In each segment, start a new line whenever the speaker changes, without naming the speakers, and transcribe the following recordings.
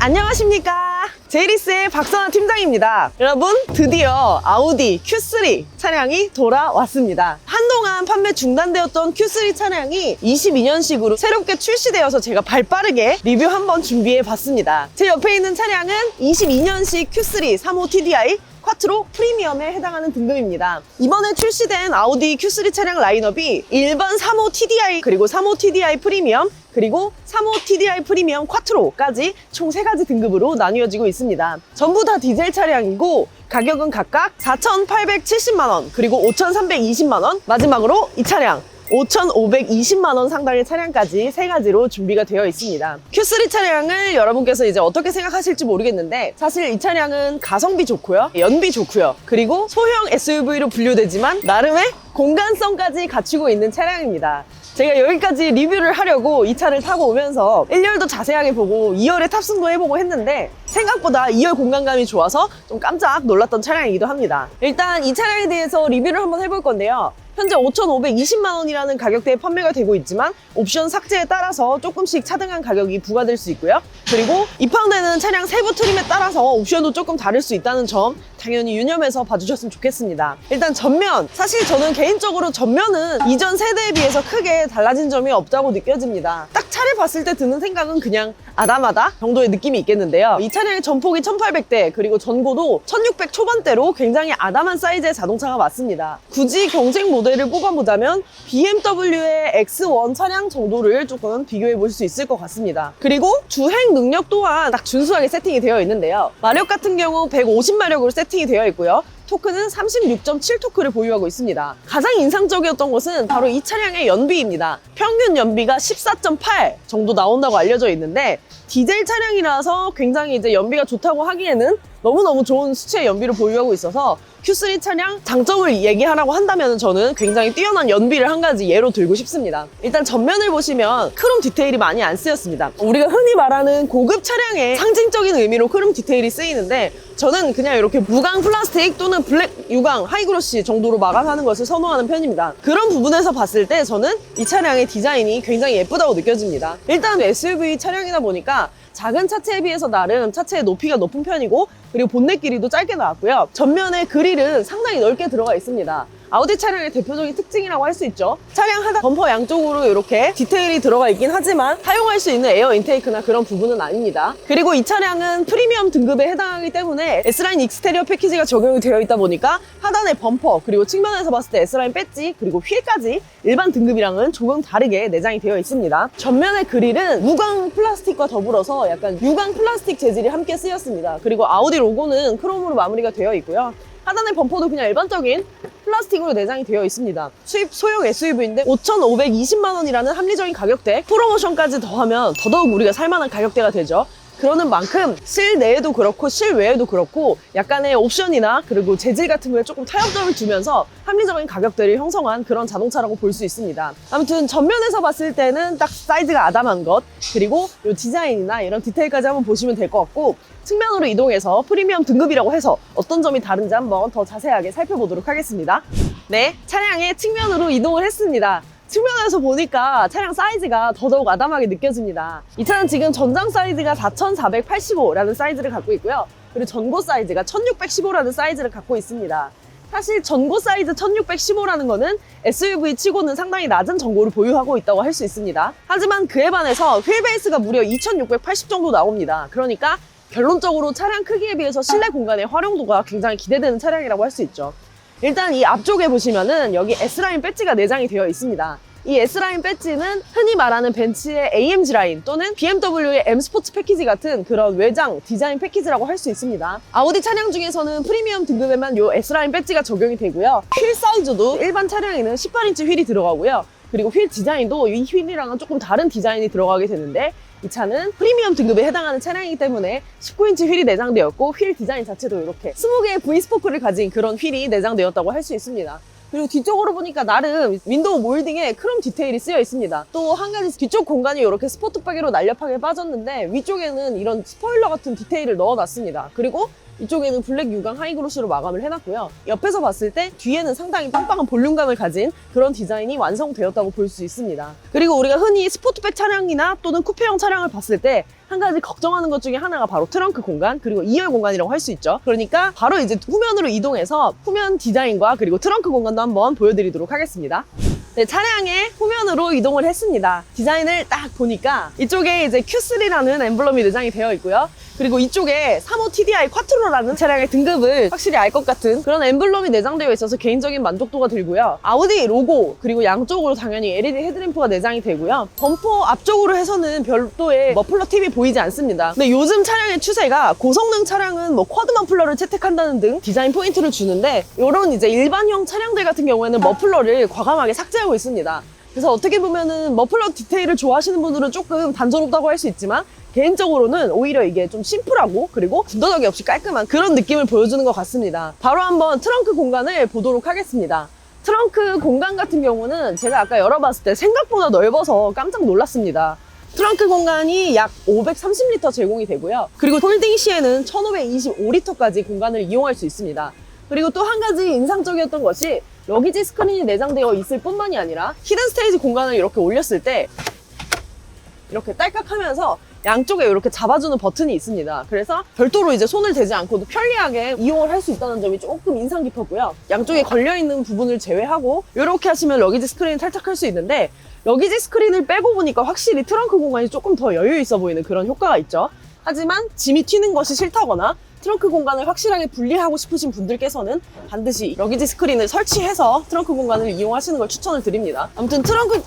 안녕하십니까, 제이리스의 박선아 팀장입니다. 여러분, 드디어 아우디 Q3 차량이 돌아왔습니다. 한동안 판매 중단되었던 Q3 차량이 22년식으로 새롭게 출시되어서 제가 발빠르게 리뷰 한번 준비해 봤습니다. 제 옆에 있는 차량은 22년식 Q3 35 TDI 쿼트로 프리미엄에 해당하는 등급입니다. 이번에 출시된 아우디 Q3 차량 라인업이 일반 35 TDI, 그리고 35 TDI 프리미엄, 그리고 35 TDI 프리미엄 쿼트로까지 총 3가지 등급으로 나뉘어지고 있습니다. 전부 다 디젤 차량이고 가격은 각각 4,870만원, 그리고 5,320만원, 마지막으로 이 차량 5,520만원 상당의 차량까지 3가지로 준비가 되어 있습니다. Q3 차량을 여러분께서 이제 어떻게 생각하실지 모르겠는데, 사실 이 차량은 가성비 좋고요, 연비 좋고요, 그리고 소형 SUV로 분류되지만 나름의 공간성까지 갖추고 있는 차량입니다. 제가 여기까지 리뷰를 하려고 이 차를 타고 오면서 1열도 자세하게 보고 2열에 탑승도 해보고 했는데 생각보다 2열 공간감이 좋아서 좀 깜짝 놀랐던 차량이기도 합니다. 일단 이 차량에 대해서 리뷰를 한번 해볼 건데요. 현재 5,520만원이라는 가격대에 판매가 되고 있지만 옵션 삭제에 따라서 조금씩 차등한 가격이 부과될 수 있고요. 그리고 입항되는 차량 세부 트림에 따라서 옵션도 조금 다를 수 있다는 점 당연히 유념해서 봐주셨으면 좋겠습니다. 일단 전면, 사실 저는 개인적으로 전면은 이전 세대에 비해서 크게 달라진 점이 없다고 느껴집니다. 딱 차를 봤을 때 드는 생각은 그냥 아담하다 정도의 느낌이 있겠는데요. 이 차량의 전폭이 1800대, 그리고 전고도 1600 초반대로 굉장히 아담한 사이즈의 자동차가 맞습니다. 굳이 경쟁 모델을 뽑아보자면 BMW의 X1 차량 정도를 조금 비교해 볼 수 있을 것 같습니다. 그리고 주행 능력 또한 딱 준수하게 세팅이 되어 있는데요. 마력 같은 경우 150마력으로 세팅이 되어 있고요. 토크는 36.7 토크를 보유하고 있습니다. 가장 인상적이었던 것은 바로 이 차량의 연비입니다. 평균 연비가 14.8 정도 나온다고 알려져 있는데, 디젤 차량이라서 굉장히 이제 연비가 좋다고 하기에는 너무너무 좋은 수치의 연비를 보유하고 있어서 Q3 차량 장점을 얘기하라고 한다면 저는 굉장히 뛰어난 연비를 한 가지 예로 들고 싶습니다. 일단 전면을 보시면 크롬 디테일이 많이 안 쓰였습니다. 우리가 흔히 말하는 고급 차량의 상징적인 의미로 크롬 디테일이 쓰이는데, 저는 그냥 이렇게 무광 플라스틱 또는 블랙 유광 하이그로시 정도로 마감하는 것을 선호하는 편입니다. 그런 부분에서 봤을 때 저는 이 차량의 디자인이 굉장히 예쁘다고 느껴집니다. 일단 SUV 차량이다 보니까 작은 차체에 비해서 나름 차체의 높이가 높은 편이고, 그리고 본넷 길이도 짧게 나왔고요. 전면에 그릴은 상당히 넓게 들어가 있습니다. 아우디 차량의 대표적인 특징이라고 할 수 있죠. 차량 하단 범퍼 양쪽으로 이렇게 디테일이 들어가 있긴 하지만 사용할 수 있는 에어 인테이크나 그런 부분은 아닙니다. 그리고 이 차량은 프리미엄 등급에 해당하기 때문에 S라인 익스테리어 패키지가 적용이 되어 있다 보니까 하단의 범퍼, 그리고 측면에서 봤을 때 S라인 배지, 그리고 휠까지 일반 등급이랑은 조금 다르게 내장이 되어 있습니다. 전면의 그릴은 무광 플라스틱과 더불어서 약간 유광 플라스틱 재질이 함께 쓰였습니다. 그리고 아우디 로고는 크롬으로 마무리가 되어 있고요. 하단의 범퍼도 그냥 일반적인 플라스틱으로 내장이 되어 있습니다. 수입 소형 SUV인데 5,520만원이라는 합리적인 가격대, 프로모션까지 더하면 더더욱 우리가 살만한 가격대가 되죠. 그러는 만큼 실내에도 그렇고 실외에도 그렇고 약간의 옵션이나 그리고 재질 같은 거에 조금 타협점을 주면서 합리적인 가격대를 형성한 그런 자동차라고 볼 수 있습니다. 아무튼 전면에서 봤을 때는 딱 사이즈가 아담한 것, 그리고 이 디자인이나 이런 디테일까지 한번 보시면 될 것 같고, 측면으로 이동해서 프리미엄 등급이라고 해서 어떤 점이 다른지 한번 더 자세하게 살펴보도록 하겠습니다. 네, 차량의 측면으로 이동을 했습니다. 측면에서 보니까 차량 사이즈가 더더욱 아담하게 느껴집니다. 이 차는 지금 전장 사이즈가 4,485라는 사이즈를 갖고 있고요. 그리고 전고 사이즈가 1,615라는 사이즈를 갖고 있습니다. 사실 전고 사이즈 1,615라는 거는 SUV 치고는 상당히 낮은 전고를 보유하고 있다고 할 수 있습니다. 하지만 그에 반해서 휠 베이스가 무려 2,680 정도 나옵니다. 그러니까 결론적으로 차량 크기에 비해서 실내 공간의 활용도가 굉장히 기대되는 차량이라고 할 수 있죠. 일단 이 앞쪽에 보시면은 여기 S라인 배지가 내장이 되어 있습니다. 이 S라인 배지는 흔히 말하는 벤츠의 AMG 라인 또는 BMW의 M 스포츠 패키지 같은 그런 외장 디자인 패키지라고 할 수 있습니다. 아우디 차량 중에서는 프리미엄 등급에만 이 S라인 배지가 적용이 되고요. 휠 사이즈도 일반 차량에는 18인치 휠이 들어가고요. 그리고 휠 디자인도 이 휠이랑은 조금 다른 디자인이 들어가게 되는데, 이 차는 프리미엄 등급에 해당하는 차량이기 때문에 19인치 휠이 내장되었고, 휠 디자인 자체도 이렇게 20개의 V스포크를 가진 그런 휠이 내장되었다고 할 수 있습니다. 그리고 뒤쪽으로 보니까 나름 윈도우 몰딩에 크롬 디테일이 쓰여 있습니다. 또 한 가지 뒤쪽 공간이 이렇게 스포트바게로 날렵하게 빠졌는데 위쪽에는 이런 스포일러 같은 디테일을 넣어놨습니다. 그리고 이쪽에는 블랙 유광 하이그로시로 마감을 해놨고요. 옆에서 봤을 때 뒤에는 상당히 빵빵한 볼륨감을 가진 그런 디자인이 완성되었다고 볼 수 있습니다. 그리고 우리가 흔히 스포트백 차량이나 또는 쿠페형 차량을 봤을 때 한 가지 걱정하는 것 중에 하나가 바로 트렁크 공간, 그리고 2열 공간이라고 할 수 있죠. 그러니까 바로 이제 후면으로 이동해서 후면 디자인과 그리고 트렁크 공간도 한번 보여드리도록 하겠습니다. 네, 차량의 후면으로 이동을 했습니다. 디자인을 딱 보니까 이쪽에 이제 Q3라는 엠블럼이 내장이 되어 있고요. 그리고 이쪽에 35 TDI 쿼트로라는 차량의 등급을 확실히 알 것 같은 그런 엠블럼이 내장되어 있어서 개인적인 만족도가 들고요. 아우디 로고, 그리고 양쪽으로 당연히 LED 헤드램프가 내장이 되고요. 범퍼 앞쪽으로 해서는 별도의 머플러 팁이 보이지 않습니다. 근데 요즘 차량의 추세가 고성능 차량은 뭐 쿼드 머플러를 채택한다는 등 디자인 포인트를 주는데, 이런 이제 일반형 차량들 같은 경우에는 머플러를 과감하게 삭제하고 있습니다. 그래서 어떻게 보면은 머플러 디테일을 좋아하시는 분들은 조금 단조롭다고 할 수 있지만, 개인적으로는 오히려 이게 좀 심플하고 그리고 군더더기 없이 깔끔한 그런 느낌을 보여주는 것 같습니다. 바로 한번 트렁크 공간을 보도록 하겠습니다. 트렁크 공간 같은 경우는 제가 아까 열어봤을 때 생각보다 넓어서 깜짝 놀랐습니다. 트렁크 공간이 약 530리터 제공이 되고요. 그리고 홀딩 시에는 1525리터까지 공간을 이용할 수 있습니다. 그리고 또 한 가지 인상적이었던 것이 러기지 스크린이 내장되어 있을 뿐만이 아니라 히든 스테이지 공간을 이렇게 올렸을 때 이렇게 딸깍하면서 양쪽에 이렇게 잡아주는 버튼이 있습니다. 그래서 별도로 이제 손을 대지 않고도 편리하게 이용을 할 수 있다는 점이 조금 인상 깊었고요. 양쪽에 걸려있는 부분을 제외하고 이렇게 하시면 러기지 스크린을 탈착할 수 있는데, 러기지 스크린을 빼고 보니까 확실히 트렁크 공간이 조금 더 여유 있어 보이는 그런 효과가 있죠. 하지만 짐이 튀는 것이 싫다거나 트렁크 공간을 확실하게 분리하고 싶으신 분들께서는 반드시 러기지 스크린을 설치해서 트렁크 공간을 이용하시는 걸 추천을 드립니다. 아무튼 트렁크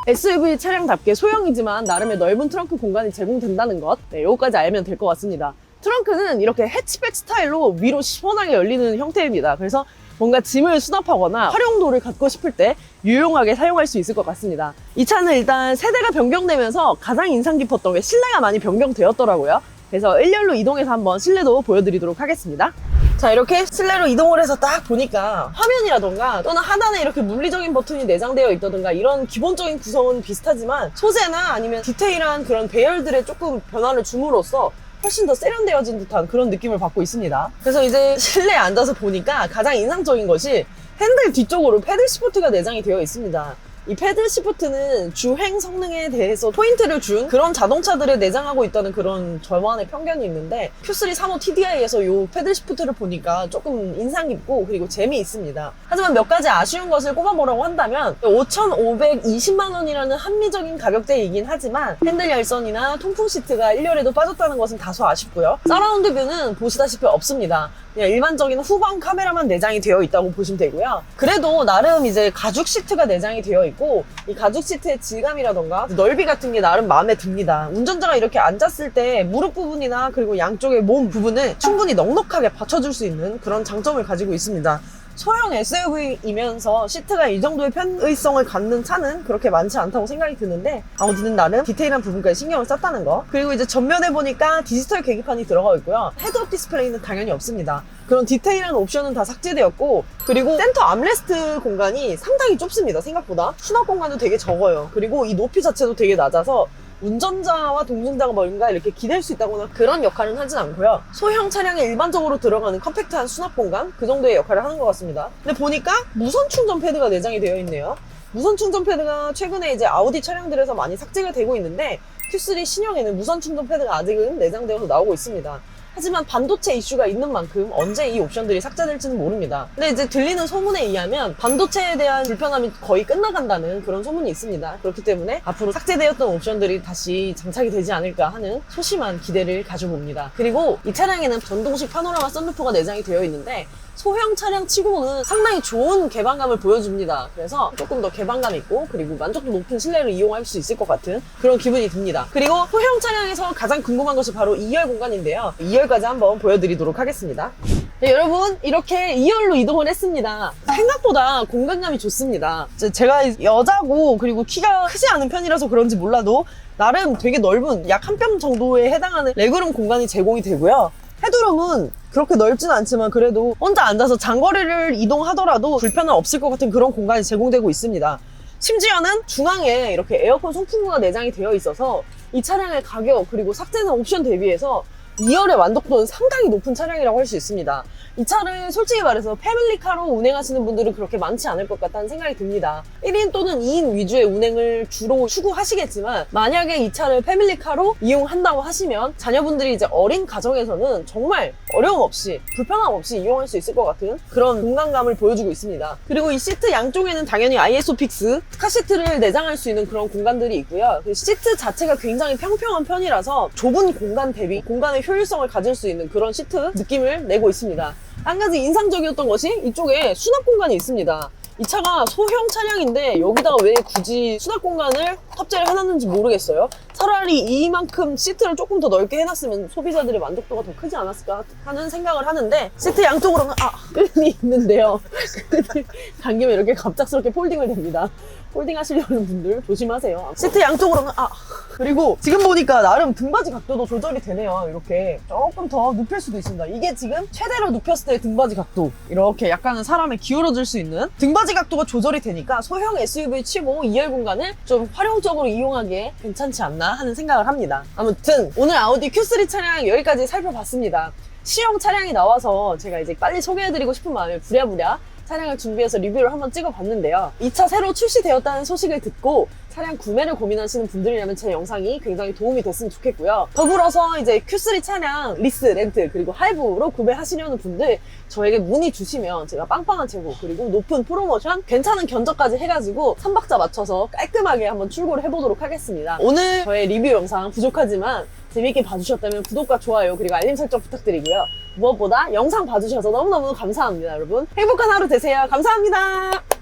SUV 차량답게 소형이지만 나름의 넓은 트렁크 공간이 제공된다는 것, 네, 요거까지 알면 될 것 같습니다. 트렁크는 이렇게 해치백 스타일로 위로 시원하게 열리는 형태입니다. 그래서 뭔가 짐을 수납하거나 활용도를 갖고 싶을 때 유용하게 사용할 수 있을 것 같습니다. 이 차는 일단 세대가 변경되면서 가장 인상 깊었던 게 실내가 많이 변경되었더라고요. 그래서 1열로 이동해서 한번 실내도 보여드리도록 하겠습니다. 자, 이렇게 실내로 이동을 해서 딱 보니까 화면이라던가 또는 하단에 이렇게 물리적인 버튼이 내장되어 있다던가 이런 기본적인 구성은 비슷하지만 소재나 아니면 디테일한 그런 배열들에 조금 변화를 줌으로써 훨씬 더 세련되어진 듯한 그런 느낌을 받고 있습니다. 그래서 이제 실내에 앉아서 보니까 가장 인상적인 것이 핸들 뒤쪽으로 패들 시프트가 내장이 되어 있습니다. 이 패들 시프트는 주행 성능에 대해서 포인트를 준 그런 자동차들에 내장하고 있다는 그런 저만의 편견이 있는데, Q3 35 TDI에서 이 패들 시프트를 보니까 조금 인상 깊고 그리고 재미있습니다. 하지만 몇 가지 아쉬운 것을 꼽아보라고 한다면 5,520만 원이라는 합리적인 가격대이긴 하지만 핸들 열선이나 통풍 시트가 1열에도 빠졌다는 것은 다소 아쉽고요. 서라운드 뷰는 보시다시피 없습니다. 그냥 일반적인 후방 카메라만 내장이 되어 있다고 보시면 되고요. 그래도 나름 이제 가죽 시트가 내장이 되어 있고, 이 가죽 시트의 질감이라던가 넓이 같은 게 나름 마음에 듭니다. 운전자가 이렇게 앉았을 때 무릎 부분이나 그리고 양쪽의 몸 부분을 충분히 넉넉하게 받쳐줄 수 있는 그런 장점을 가지고 있습니다. 소형 SUV이면서 시트가 이 정도의 편의성을 갖는 차는 그렇게 많지 않다고 생각이 드는데, 아무튼 나름 디테일한 부분까지 신경을 썼다는 거. 그리고 이제 전면에 보니까 디지털 계기판이 들어가 있고요. 헤드업 디스플레이는 당연히 없습니다. 그런 디테일한 옵션은 다 삭제되었고, 그리고 센터 암레스트 공간이 상당히 좁습니다. 생각보다 수납 공간도 되게 적어요. 그리고 이 높이 자체도 되게 낮아서 운전자와 동승자가 뭔가 이렇게 기댈 수 있다거나 그런 역할은 하진 않고요. 소형 차량에 일반적으로 들어가는 컴팩트한 수납 공간, 그 정도의 역할을 하는 것 같습니다. 근데 보니까 무선 충전 패드가 내장이 되어 있네요. 무선 충전 패드가 최근에 이제 아우디 차량들에서 많이 삭제가 되고 있는데, Q3 신형에는 무선 충전 패드가 아직은 내장되어서 나오고 있습니다. 하지만 반도체 이슈가 있는 만큼 언제 이 옵션들이 삭제될지는 모릅니다. 근데 이제 들리는 소문에 의하면 반도체에 대한 불편함이 거의 끝나간다는 그런 소문이 있습니다. 그렇기 때문에 앞으로 삭제되었던 옵션들이 다시 장착이 되지 않을까 하는 소심한 기대를 가져봅니다. 그리고 이 차량에는 전동식 파노라마 썬루프가 내장이 되어 있는데, 소형 차량 치고는 상당히 좋은 개방감을 보여줍니다. 그래서 조금 더 개방감 있고 그리고 만족도 높은 실내를 이용할 수 있을 것 같은 그런 기분이 듭니다. 그리고 소형 차량에서 가장 궁금한 것이 바로 2열 공간인데요. 2열까지 한번 보여드리도록 하겠습니다. 네, 여러분, 이렇게 2열로 이동을 했습니다. 생각보다 공간감이 좋습니다. 제가 여자고 그리고 키가 크지 않은 편이라서 그런지 몰라도 나름 되게 넓은 약 한 뼘 정도에 해당하는 레그룸 공간이 제공이 되고요. 헤드룸은 그렇게 넓진 않지만 그래도 혼자 앉아서 장거리를 이동하더라도 불편은 없을 것 같은 그런 공간이 제공되고 있습니다. 심지어는 중앙에 이렇게 에어컨 송풍구가 내장이 되어 있어서 이 차량의 가격 그리고 삭제된 옵션 대비해서 2열의 만족도는 상당히 높은 차량이라고 할 수 있습니다. 이 차를 솔직히 말해서 패밀리카로 운행하시는 분들은 그렇게 많지 않을 것 같다는 생각이 듭니다. 1인 또는 2인 위주의 운행을 주로 추구하시겠지만 만약에 이 차를 패밀리카로 이용한다고 하시면 자녀분들이 이제 어린 가정에서는 정말 어려움 없이 불편함 없이 이용할 수 있을 것 같은 그런 공간감을 보여주고 있습니다. 그리고 이 시트 양쪽에는 당연히 ISO픽스 카시트를 내장할 수 있는 그런 공간들이 있고요. 그 시트 자체가 굉장히 평평한 편이라서 좁은 공간 대비 공간의 효율성을 가질 수 있는 그런 시트 느낌을 내고 있습니다. 한 가지 인상적이었던 것이 이쪽에 수납 공간이 있습니다. 이 차가 소형 차량인데 여기다가 왜 굳이 수납 공간을 탑재를 해놨는지 모르겠어요. 차라리 이만큼 시트를 조금 더 넓게 해놨으면 소비자들의 만족도가 더 크지 않았을까 하는 생각을 하는데 시트 양쪽으로는 끈이 있는데요. 끈이 당기면 이렇게 갑작스럽게 폴딩을 됩니다. 폴딩 하시려는 분들 조심하세요. 시트 양쪽으로는 그리고 지금 보니까 나름 등받이 각도도 조절이 되네요. 이렇게 조금 더 눕힐 수도 있습니다. 이게 지금 최대로 눕혔을 때 등받이 각도 이렇게 약간은 사람이 기울어질 수 있는 등받이 각도가 조절이 되니까 소형 SUV 치고 2열 공간을 좀 활용적으로 이용하기에 괜찮지 않나 하는 생각을 합니다. 아무튼 오늘 아우디 Q3 차량 여기까지 살펴봤습니다. 시형 차량이 나와서 제가 이제 빨리 소개해드리고 싶은 마음에 부랴부랴 차량을 준비해서 리뷰를 한번 찍어봤는데요. 이 차 새로 출시되었다는 소식을 듣고 차량 구매를 고민하시는 분들이라면 제 영상이 굉장히 도움이 됐으면 좋겠고요. 더불어서 이제 Q3 차량 리스, 렌트, 그리고 할부로 구매하시려는 분들 저에게 문의 주시면 제가 빵빵한 재고 그리고 높은 프로모션, 괜찮은 견적까지 해가지고 3박자 맞춰서 깔끔하게 한번 출고를 해보도록 하겠습니다. 오늘 저의 리뷰 영상 부족하지만 재밌게 봐주셨다면 구독과 좋아요 그리고 알림 설정 부탁드리고요. 무엇보다 영상 봐주셔서 너무너무 감사합니다, 여러분. 행복한 하루 되세요. 감사합니다.